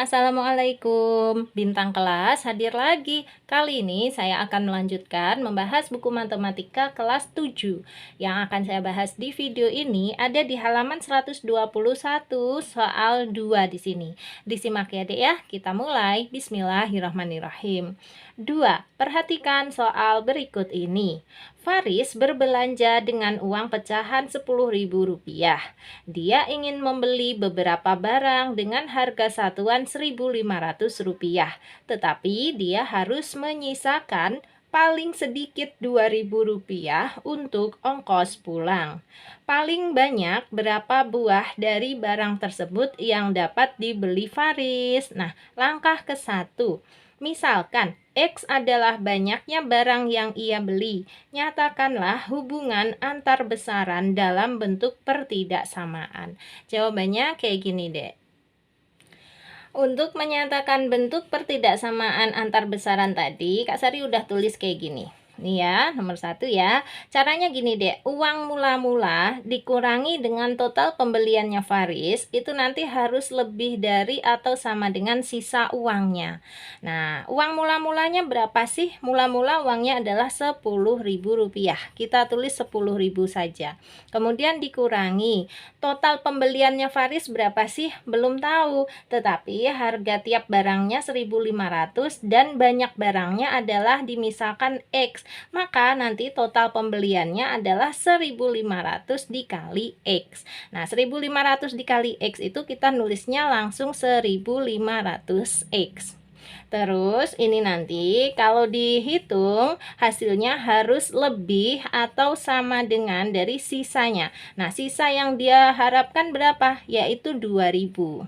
Assalamualaikum. Bintang kelas hadir lagi. Kali ini saya akan melanjutkan membahas buku matematika kelas 7. Yang akan saya bahas di video ini ada di halaman 121 soal 2 di sini. Disimak ya, Dek ya. Kita mulai. Bismillahirrahmanirrahim. 2. Perhatikan soal berikut ini. Faris berbelanja dengan uang pecahan Rp10.000. Dia ingin membeli beberapa barang dengan harga satuan Rp1.500, tetapi dia harus menyisakan paling sedikit Rp2.000 untuk ongkos pulang. Paling banyak berapa buah dari barang tersebut yang dapat dibeli Faris? Nah, langkah ke-1. Misalkan X adalah banyaknya barang yang ia beli. Nyatakanlah hubungan antar besaran dalam bentuk pertidaksamaan. Jawabannya kayak gini, Dek. Untuk menyatakan bentuk pertidaksamaan antar besaran tadi, Kak Sari udah tulis kayak gini. Nih ya, nomor 1 ya. Caranya gini deh, uang mula-mula dikurangi dengan total pembeliannya Faris, itu nanti harus lebih dari atau sama dengan sisa uangnya. Nah, uang mula-mulanya berapa sih? Mula-mula uangnya adalah Rp10.000. Kita tulis 10.000 saja. Kemudian dikurangi. Total pembeliannya Faris berapa sih? Belum tahu. Tetapi harga tiap barangnya 1.500 dan banyak barangnya adalah dimisalkan X. Maka nanti total pembeliannya adalah 1.500 dikali X. Nah, 1.500 dikali X itu kita nulisnya langsung 1.500X. Terus ini nanti kalau dihitung hasilnya harus lebih atau sama dengan dari sisanya. Nah, sisa yang dia harapkan berapa? Yaitu 2.000.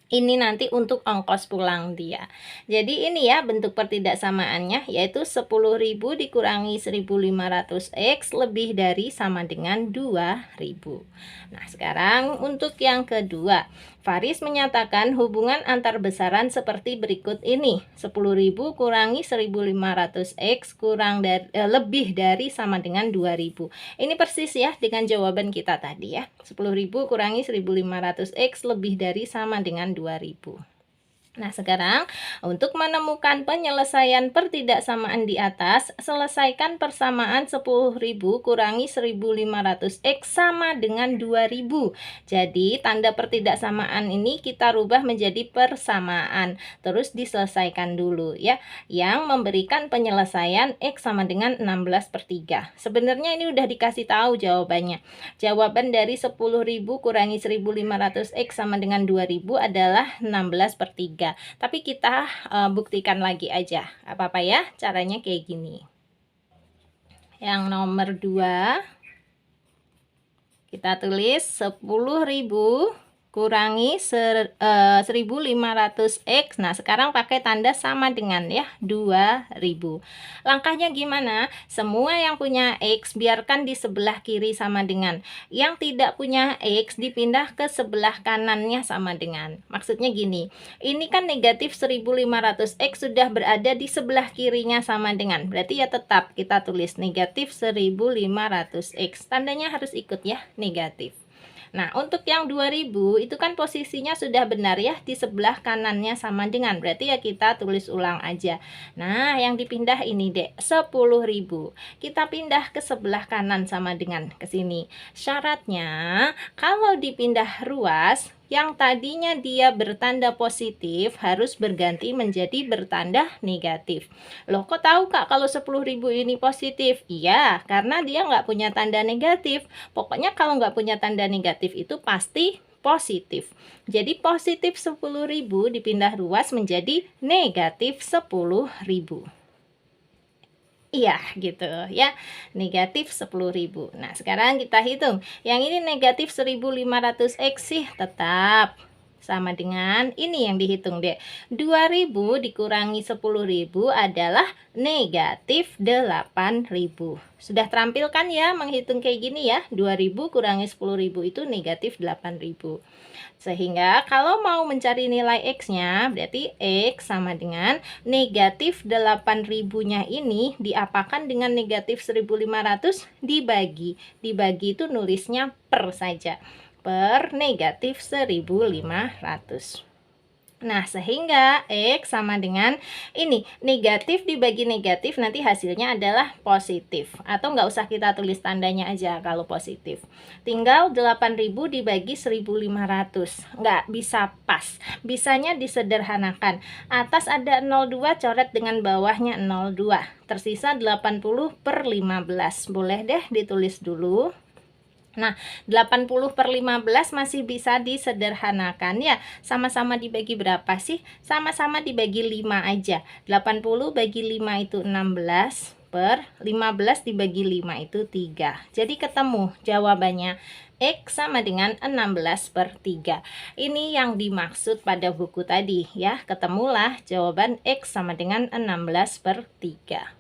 Ini nanti untuk ongkos pulang dia. Jadi ini ya bentuk pertidaksamaannya, yaitu 10.000 dikurangi 1.500X lebih dari sama dengan 2.000. Nah, sekarang untuk yang kedua. Faris menyatakan hubungan antar besaran seperti berikut ini. 10.000 kurangi 1.500X lebih dari sama dengan 2.000. Ini persis ya dengan jawaban kita tadi ya. 10.000 kurangi 1.500X lebih dari sama dengan 2.000. Nah, sekarang untuk menemukan penyelesaian pertidaksamaan di atas, selesaikan persamaan 10.000 kurangi 1.500X sama dengan 2.000. Jadi, tanda pertidaksamaan ini kita rubah menjadi persamaan. Terus diselesaikan dulu ya. Yang memberikan penyelesaian X sama dengan 16/3. Sebenarnya ini udah dikasih tahu jawabannya. Jawaban dari 10.000 kurangi 1.500X sama dengan 2.000 adalah 16/3. Tapi kita buktikan lagi aja, apa-apa ya, caranya kayak gini. Yang nomor 2 kita tulis 10.000 kurangi 1.500X. Nah, sekarang pakai tanda sama dengan ya 2.000. Langkahnya gimana? Semua yang punya X biarkan di sebelah kiri sama dengan. Yang tidak punya X dipindah ke sebelah kanannya sama dengan. Maksudnya gini, ini kan negatif 1.500X sudah berada di sebelah kirinya sama dengan. Berarti ya tetap kita tulis negatif 1.500X. Tandanya harus ikut ya, negatif. Nah, untuk yang 2.000 itu kan posisinya sudah benar ya, di sebelah kanannya sama dengan. Berarti ya kita tulis ulang aja. Nah, yang dipindah ini dek, 10.000. Kita pindah ke sebelah kanan sama dengan ke sini. Syaratnya kalau dipindah ruas, yang tadinya dia bertanda positif harus berganti menjadi bertanda negatif. Loh, kok tahu Kak kalau 10.000 ini positif? Iya, karena dia nggak punya tanda negatif. Pokoknya kalau nggak punya tanda negatif itu pasti positif. Jadi positif 10.000 dipindah ruas menjadi negatif 10.000. Iya gitu ya, negatif 10.000. Nah, sekarang kita hitung. Yang ini negatif 1.500X sih tetap sama dengan ini yang dihitung deh. 2.000 dikurangi 10.000 adalah negatif 8.000. Sudah terampilkan ya menghitung kayak gini ya. 2.000 kurangi 10.000 itu negatif 8.000. Sehingga kalau mau mencari nilai X-nya, berarti X sama dengan negatif 8.000-nya ini diapakan dengan negatif 1.500 dibagi. Dibagi itu nulisnya per saja. Per negatif 1.500. Nah, sehingga X sama dengan ini, negatif dibagi negatif nanti hasilnya adalah positif. Atau nggak usah kita tulis tandanya aja kalau positif. Tinggal 8.000 dibagi 1.500. Nggak bisa pas. Bisanya disederhanakan. Atas ada 02, coret dengan bawahnya 02. Tersisa 80/15. Boleh deh ditulis dulu. Nah, 80/15 masih bisa disederhanakan ya. Sama-sama dibagi berapa sih? Sama-sama dibagi 5 aja. 80 bagi 5 itu 16, per 15 dibagi 5 itu 3. Jadi ketemu jawabannya. X sama dengan 16/3. Ini yang dimaksud pada buku tadi ya. Ketemulah jawaban X sama dengan 16/3.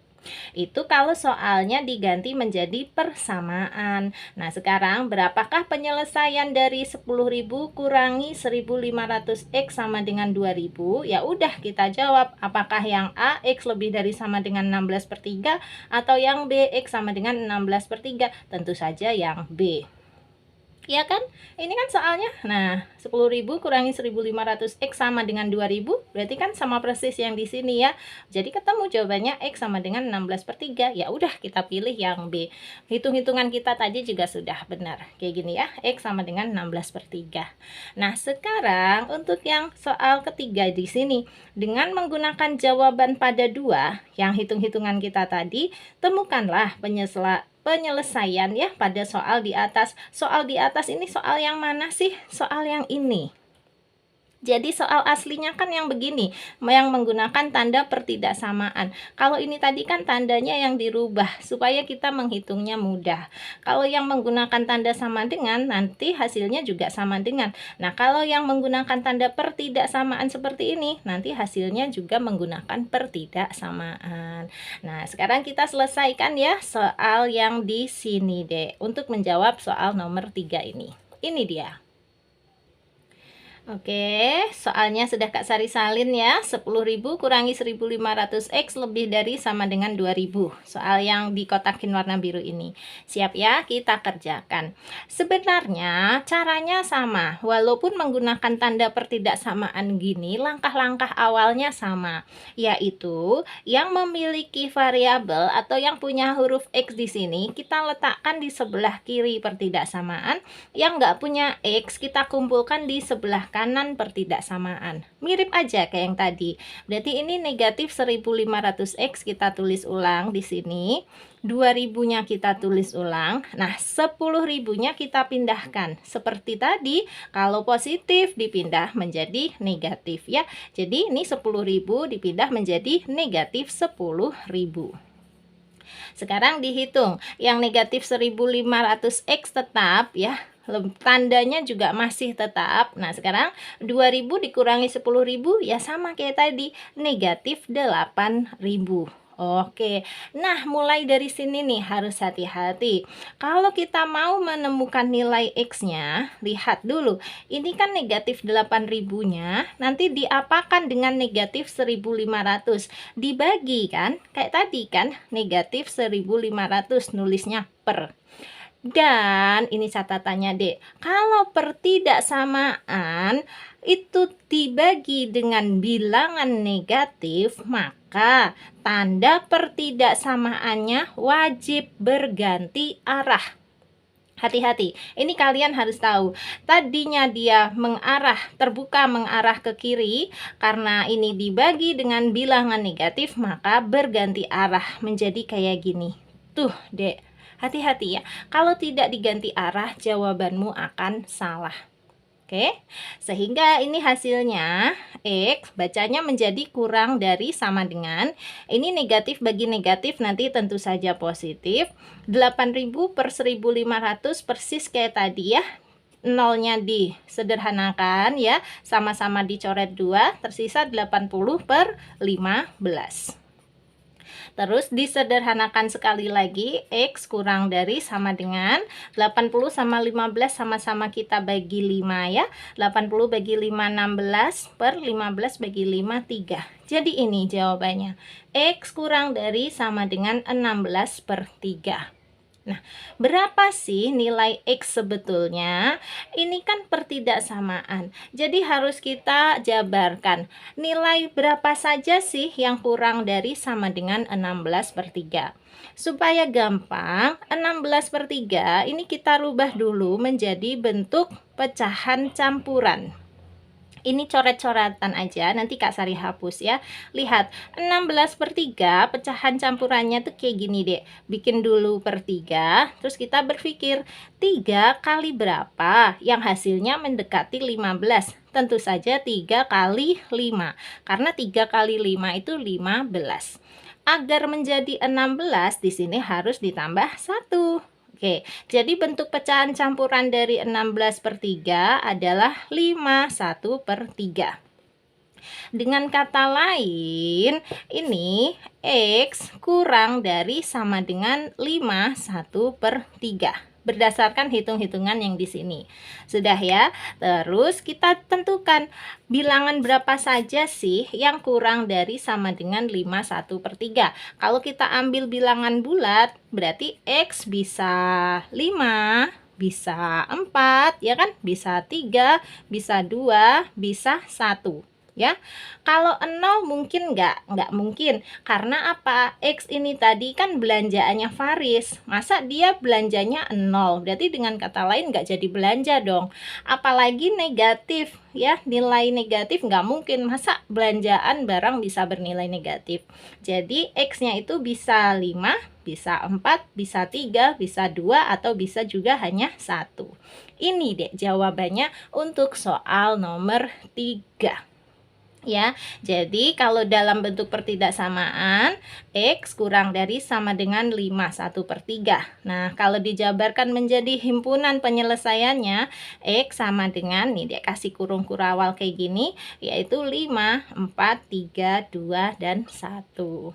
Itu kalau soalnya diganti menjadi persamaan. Nah, sekarang berapakah penyelesaian dari 10.000 kurangi 1.500 X sama dengan 2.000? Ya udah kita jawab, apakah yang A X lebih dari sama dengan 16/3 atau yang B X sama dengan 16/3? Tentu saja yang B. Ya kan? Ini kan soalnya. Nah, 10.000 kurangi 1.500 X sama dengan 2.000, berarti kan sama persis yang di sini ya. Jadi ketemu jawabannya X sama dengan 16/3. Ya udah kita pilih yang B. Hitung-hitungan kita tadi juga sudah benar. Kayak gini ya, X sama dengan 16/3. Nah, sekarang untuk yang soal ketiga di sini, dengan menggunakan jawaban pada 2, yang hitung-hitungan kita tadi, temukanlah penyelesaian ya pada soal di atas. Soal di atas ini soal yang mana sih? Soal yang ini. Jadi soal aslinya kan yang begini, yang menggunakan tanda pertidaksamaan. Kalau ini tadi kan tandanya yang dirubah supaya kita menghitungnya mudah. Kalau yang menggunakan tanda sama dengan, nanti hasilnya juga sama dengan. Nah, kalau yang menggunakan tanda pertidaksamaan seperti ini, nanti hasilnya juga menggunakan pertidaksamaan. Nah, sekarang kita selesaikan ya soal yang di sini deh untuk menjawab soal nomor 3 ini. Ini dia. Oke, soalnya sudah Kak Sari salin ya. 10.000 kurangi 1.500 X lebih dari sama dengan 2.000. Soal yang dikotakin warna biru ini. Siap ya, kita kerjakan. Sebenarnya caranya sama. Walaupun menggunakan tanda pertidaksamaan gini, langkah-langkah awalnya sama. Yaitu, yang memiliki variabel atau yang punya huruf X di sini, kita letakkan di sebelah kiri pertidaksamaan. Yang nggak punya X, kita kumpulkan di sebelah kanan pertidaksamaan. Mirip aja kayak yang tadi. Berarti ini negatif 1.500 X kita tulis ulang di sini. 2.000-nya kita tulis ulang. Nah, 10.000-nya kita pindahkan. Seperti tadi, kalau positif dipindah menjadi negatif ya. Jadi ini 10.000 dipindah menjadi negatif 10.000. Sekarang dihitung. Yang negatif 1.500 X tetap ya. Tandanya juga masih tetap. Nah, sekarang 2.000 dikurangi 10.000 ya sama kayak tadi, negatif 8.000. Oke, nah mulai dari sini nih harus hati-hati. Kalau kita mau menemukan nilai X-nya, lihat dulu. Ini kan negatif 8.000-nya, nanti diapakan dengan negatif 1.500? Dibagi kan? Kayak tadi kan, negatif 1.500 nulisnya per. Dan ini catatannya dek, kalau pertidaksamaan itu dibagi dengan bilangan negatif, maka tanda pertidaksamaannya wajib berganti arah. Hati-hati, ini kalian harus tahu. Tadinya dia terbuka mengarah ke kiri, karena ini dibagi dengan bilangan negatif, maka berganti arah menjadi kayak gini. Tuh dek, hati-hati ya, kalau tidak diganti arah jawabanmu akan salah. Oke, sehingga ini hasilnya X bacanya menjadi kurang dari sama dengan, ini negatif bagi negatif nanti tentu saja positif. 8.000 per 1.500 persis kayak tadi ya, nolnya disederhanakan ya, sama-sama dicoret 2, tersisa 80/15. Terus disederhanakan sekali lagi, X kurang dari sama dengan 80 sama 15 sama-sama kita bagi 5 ya. 80 bagi 5 16 per 15 bagi 5 3. Jadi ini jawabannya. X kurang dari sama dengan 16/3. Nah, berapa sih nilai X sebetulnya? Ini kan pertidaksamaan. Jadi harus kita jabarkan. Nilai berapa saja sih yang kurang dari sama dengan 16/3? Supaya gampang, 16/3 ini kita rubah dulu menjadi bentuk pecahan campuran. Ini coret-coretan aja, nanti Kak Sari hapus ya. Lihat, 16/3 pecahan campurannya tuh kayak gini deh. Bikin dulu per 3, terus kita berpikir 3 kali berapa yang hasilnya mendekati 15. Tentu saja 3 kali 5, karena 3 kali 5 itu 15. Agar menjadi 16, di sini harus ditambah 1. Oke, jadi bentuk pecahan campuran dari 16/3 adalah 51/3. Dengan kata lain, ini X kurang dari sama dengan 51/3. Berdasarkan hitung-hitungan yang di sini. Sudah ya? Terus kita tentukan bilangan berapa saja sih yang kurang dari sama dengan 51/3. Kalau kita ambil bilangan bulat, berarti X bisa 5, bisa 4, ya kan? Bisa 3, bisa 2, bisa 1. Ya, kalau 0 mungkin nggak mungkin, karena apa? X ini tadi kan belanjaannya Faris, masa dia belanjanya 0, berarti dengan kata lain nggak jadi belanja dong. Apalagi negatif ya, nilai negatif nggak mungkin, masa belanjaan barang bisa bernilai negatif. Jadi X nya itu bisa 5, bisa 4, bisa 3, bisa 2, atau bisa juga hanya 1. Ini deh jawabannya untuk soal nomor 3. Ya, jadi kalau dalam bentuk pertidaksamaan, X kurang dari sama dengan 51/3. Nah, kalau dijabarkan menjadi himpunan penyelesaiannya, X sama dengan, nih dia kasih kurung kurawal kayak gini, yaitu 5, 4, 3, 2, dan 1.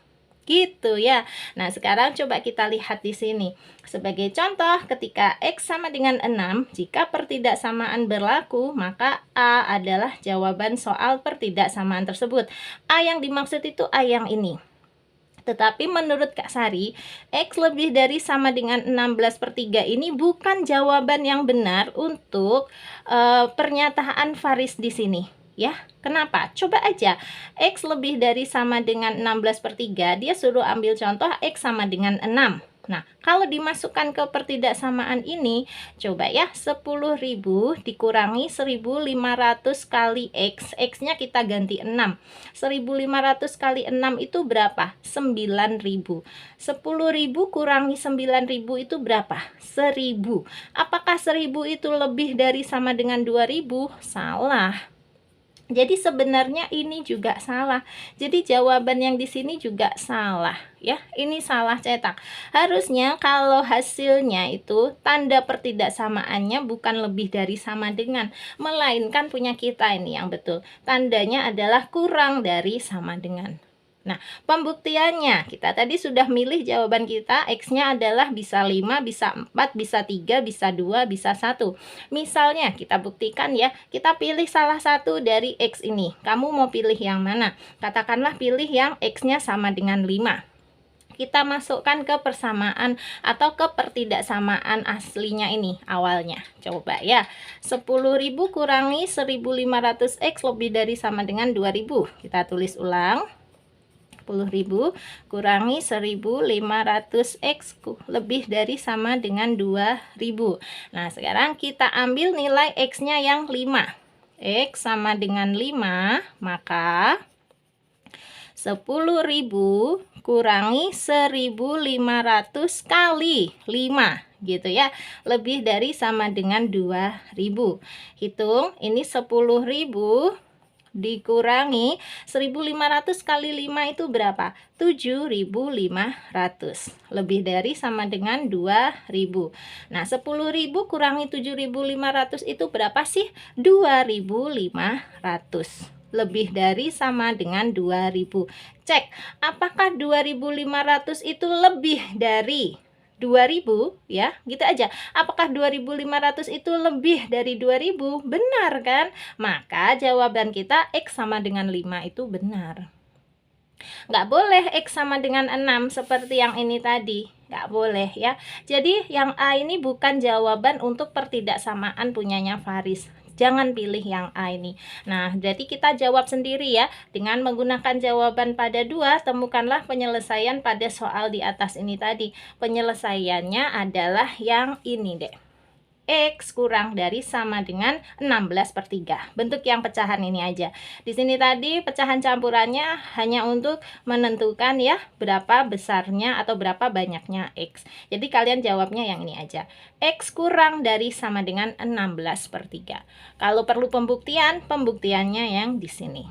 Gitu ya. Nah, sekarang coba kita lihat di sini. Sebagai contoh, ketika X sama dengan 6, jika pertidaksamaan berlaku, maka A adalah jawaban soal pertidaksamaan tersebut. A yang dimaksud itu A yang ini. Tetapi menurut Kak Sari, X lebih dari sama dengan 16/3 ini bukan jawaban yang benar untuk pernyataan Faris di sini. Ya, kenapa? Coba aja X lebih dari sama dengan 16/3, dia suruh ambil contoh X sama dengan 6. Nah, kalau dimasukkan ke pertidaksamaan ini, coba ya, 10.000 dikurangi 1.500 kali X. X-nya kita ganti 6. 1.500 kali 6 itu berapa? 9.000. 10.000 kurangi 9.000 itu berapa? 1.000. Apakah 1.000 itu lebih dari sama dengan 2.000? Salah. Jadi sebenarnya ini juga salah. Jadi jawaban yang di sini juga salah ya. Ini salah cetak. Harusnya kalau hasilnya itu tanda pertidaksamaannya bukan lebih dari sama dengan, melainkan punya kita ini yang betul. Tandanya adalah kurang dari sama dengan. Nah, pembuktiannya, kita tadi sudah milih jawaban kita, X-nya adalah bisa 5, bisa 4, bisa 3, bisa 2, bisa 1. Misalnya, kita buktikan ya, kita pilih salah satu dari X ini. Kamu mau pilih yang mana? Katakanlah pilih yang X-nya sama dengan 5. Kita masukkan ke persamaan atau ke pertidaksamaan aslinya ini awalnya. Coba ya, 10.000 kurangi 1.500X lebih dari sama dengan 2.000. Kita tulis ulang. 10.000 kurangi 1.500X lebih dari sama dengan 2.000. Nah, sekarang kita ambil nilai X-nya yang 5. X sama dengan 5, maka 10.000 kurangi 1.500 kali 5 gitu ya, lebih dari sama dengan 2.000. Hitung, ini 10.000 dikurangi 1.500 kali 5 itu berapa? 7.500. Lebih dari sama dengan 2.000. Nah, 10.000 kurangi 7.500 itu berapa sih? 2.500. Lebih dari sama dengan 2.000. Cek, apakah 2.500 itu lebih dari 2.000 ya, gitu aja. Apakah 2.500 itu lebih dari 2.000? Benar kan? Maka jawaban kita X sama dengan 5 itu benar. Nggak boleh X sama dengan 6 seperti yang ini tadi. Nggak boleh ya. Jadi yang A ini bukan jawaban untuk pertidaksamaan punyanya Faris. Jangan pilih yang A ini. Nah, berarti kita jawab sendiri ya. Dengan menggunakan jawaban pada 2, temukanlah penyelesaian pada soal di atas ini tadi. Penyelesaiannya adalah yang ini deh. X kurang dari sama dengan 16/3. Bentuk yang pecahan ini aja. Di sini tadi pecahan campurannya hanya untuk menentukan ya berapa besarnya atau berapa banyaknya X. Jadi kalian jawabnya yang ini aja. X kurang dari sama dengan 16/3. Kalau perlu pembuktian, pembuktiannya yang di sini.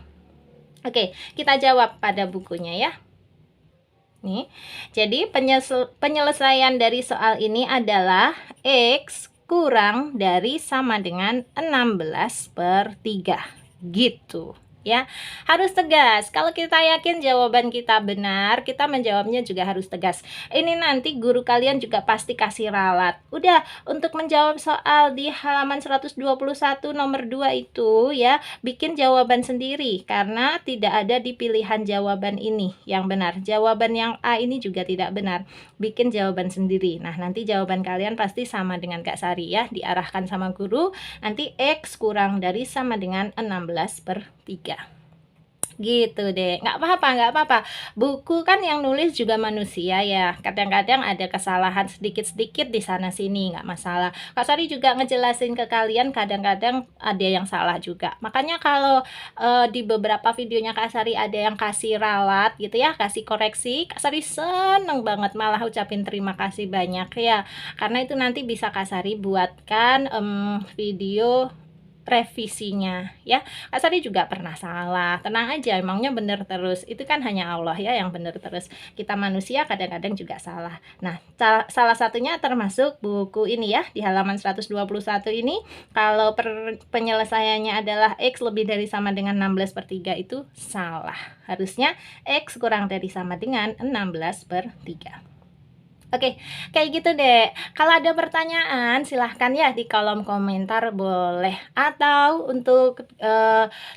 Oke, kita jawab pada bukunya ya. Nih, jadi penyelesaian dari soal ini adalah X kurang dari sama dengan 16/3 gitu ya. Harus tegas. Kalau kita yakin jawaban kita benar, kita menjawabnya juga harus tegas. Ini nanti guru kalian juga pasti kasih ralat. Udah, untuk menjawab soal di halaman 121 nomor 2 itu ya, bikin jawaban sendiri karena tidak ada di pilihan jawaban ini yang benar. Jawaban yang A ini juga tidak benar. Bikin jawaban sendiri. Nah, nanti jawaban kalian pasti sama dengan Kak Sari ya, diarahkan sama guru. Nanti X kurang dari sama dengan 16/3. Gitu deh, nggak apa-apa. Buku kan yang nulis juga manusia ya. Kadang-kadang ada kesalahan sedikit-sedikit di sana sini, nggak masalah. Kak Sari juga ngejelasin ke kalian kadang-kadang ada yang salah juga. Makanya kalau di beberapa videonya Kak Sari ada yang kasih ralat gitu ya, kasih koreksi, Kak Sari seneng banget, malah ucapin terima kasih banyak ya. Karena itu nanti bisa Kak Sari buatkan video revisinya ya. Kak Sari juga pernah salah, tenang aja, emangnya bener terus, itu kan hanya Allah ya yang bener terus, kita manusia kadang-kadang juga salah. Nah, salah satunya termasuk buku ini ya, di halaman 121 ini. Kalau penyelesaiannya adalah X lebih dari sama dengan 16/3 itu salah, harusnya X kurang dari sama dengan 16/3. Oke, kayak gitu deh. Kalau ada pertanyaan silahkan ya di kolom komentar boleh. Atau untuk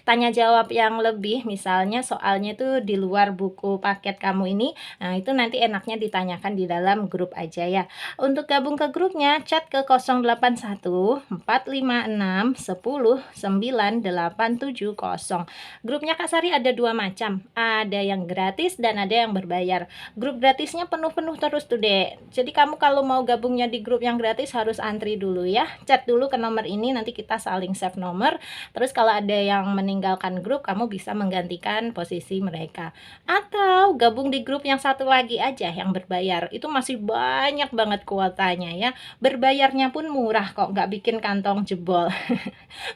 tanya jawab yang lebih, misalnya soalnya itu di luar buku paket kamu ini, nah itu nanti enaknya ditanyakan di dalam grup aja ya. Untuk gabung ke grupnya, chat ke 081 456 10 9870. Grupnya Kak Sari ada 2 macam, ada yang gratis dan ada yang berbayar. Grup gratisnya penuh-penuh terus tuh deh. Jadi kamu kalau mau gabungnya di grup yang gratis harus antri dulu ya. Chat dulu ke nomor ini, nanti kita saling save nomor. Terus kalau ada yang meninggalkan grup, kamu bisa menggantikan posisi mereka. Atau gabung di grup yang satu lagi aja yang berbayar. Itu masih banyak banget kuotanya ya. Berbayarnya pun murah kok, nggak bikin kantong jebol.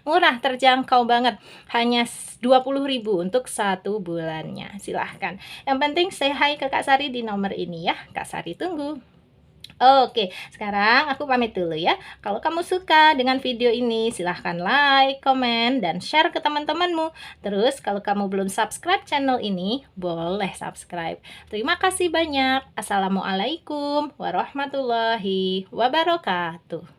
Murah, terjangkau banget. Hanya 20.000 untuk 1 bulannya. Silahkan. Yang penting say hi ke Kak Sari di nomor ini ya. Kak Sari tunggu. Oke, sekarang aku pamit dulu ya. Kalau kamu suka dengan video ini, silahkan like, komen, dan share ke teman-temanmu. Terus kalau kamu belum subscribe channel ini, boleh subscribe. Terima kasih banyak. Assalamualaikum warahmatullahi wabarakatuh.